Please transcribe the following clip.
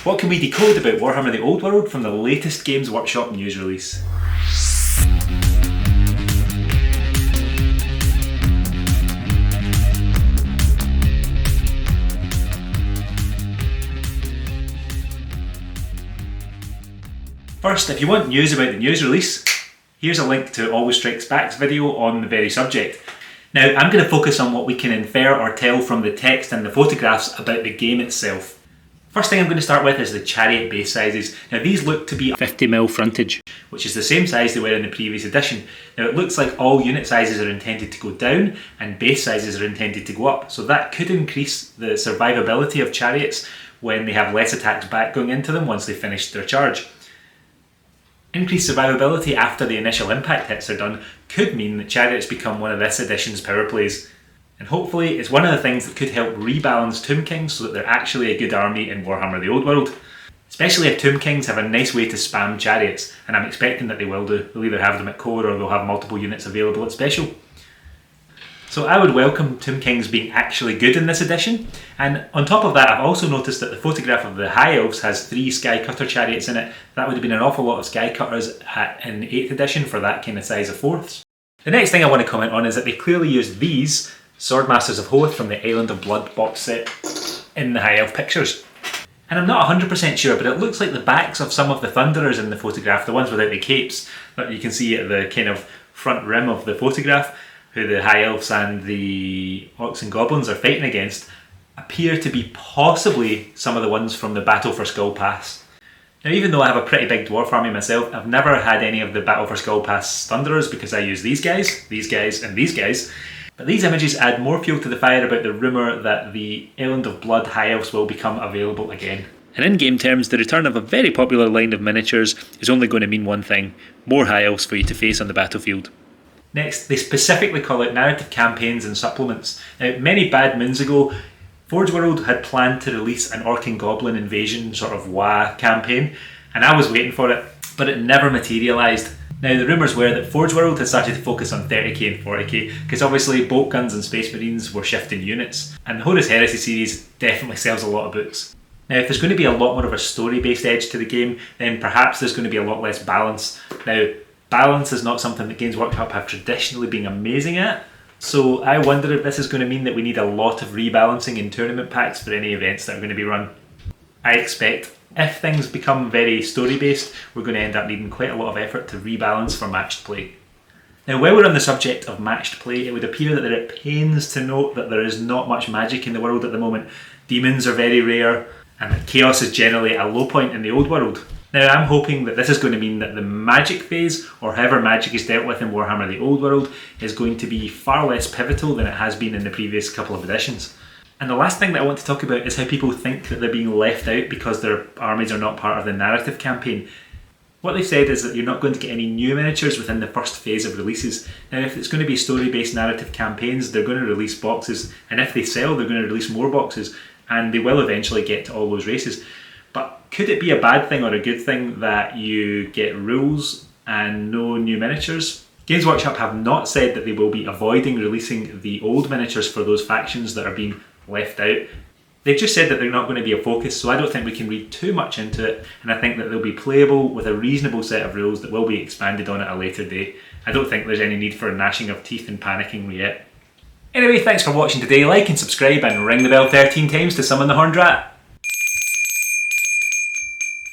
What can we decode about Warhammer the Old World from the latest Games Workshop news release? First, if you want news about the news release, here's a link to Always Strikes Back's video on the very subject. Now, I'm going to focus on what we can infer or tell from the text and the photographs about the game itself. First thing I'm going to start with is the chariot base sizes. Now, these look to be 50mm frontage, which is the same size they were in the previous edition. Now, it looks like all unit sizes are intended to go down and base sizes are intended to go up, so that could increase the survivability of chariots when they have less attacks back going into them once they finish their charge. Increased survivability after the initial impact hits are done could mean that chariots become one of this edition's power plays. And hopefully it's one of the things that could help rebalance Tomb Kings so that they're actually a good army in Warhammer the Old World. Especially if Tomb Kings have a nice way to spam chariots, and I'm expecting that they will do. They'll either have them at core or they'll have multiple units available at special. So I would welcome Tomb Kings being actually good in this edition, and on top of that I've also noticed that the photograph of the High Elves has 3 Sky Cutter chariots in it. That would have been an awful lot of Sky Cutters in the 8th edition for that kind of size of 4ths. The next thing I want to comment on is that they clearly used these Swordmasters of Hoth from the Island of Blood box set in the High Elf pictures. And I'm not 100% sure, but it looks like the backs of some of the Thunderers in the photograph, the ones without the capes, that you can see at the kind of front rim of the photograph, who the High Elves and the Orcs and Goblins are fighting against, appear to be possibly some of the ones from the Battle for Skull Pass. Now, even though I have a pretty big dwarf army myself, I've never had any of the Battle for Skull Pass Thunderers because I use these guys, and these guys. But these images add more fuel to the fire about the rumour that the Island of Blood High Elves will become available again. And in game terms, the return of a very popular line of miniatures is only going to mean one thing: more High Elves for you to face on the battlefield. Next, they specifically call out narrative campaigns and supplements. Now, many bad moons ago, Forge World had planned to release an Orc and Goblin invasion sort of WA campaign, and I was waiting for it, but it never materialised. Now, the rumours were that Forge World had started to focus on 30k and 40k, because obviously bolt guns and space marines were shifting units, and the Horus Heresy series definitely sells a lot of books. Now, if there's going to be a lot more of a story-based edge to the game, then perhaps there's going to be a lot less balance. Now, balance is not something that Games Workshop have traditionally been amazing at, so I wonder if this is going to mean that we need a lot of rebalancing in tournament packs for any events that are going to be run. I expect if things become very story-based, we're going to end up needing quite a lot of effort to rebalance for matched play. Now, while we're on the subject of matched play, it would appear that they're at pains to note that there is not much magic in the world at the moment. Demons are very rare, and that chaos is generally a low point in the old world. Now, I'm hoping that this is going to mean that the magic phase, or however magic is dealt with in Warhammer the Old World, is going to be far less pivotal than it has been in the previous couple of editions. And the last thing that I want to talk about is how people think that they're being left out because their armies are not part of the narrative campaign. What they've said is that you're not going to get any new miniatures within the first phase of releases. Now, if it's going to be story-based narrative campaigns, they're going to release boxes, and if they sell, they're going to release more boxes, and they will eventually get to all those races. But could it be a bad thing or a good thing that you get rules and no new miniatures? Games Workshop have not said that they will be avoiding releasing the old miniatures for those factions that are being left out. They've just said that they're not going to be a focus, so I don't think we can read too much into it, and I think that they'll be playable with a reasonable set of rules that will be expanded on at a later date. I don't think there's any need for gnashing of teeth and panicking yet. Anyway, thanks for watching today. Like and subscribe and ring the bell 13 times to summon the Horned Rat.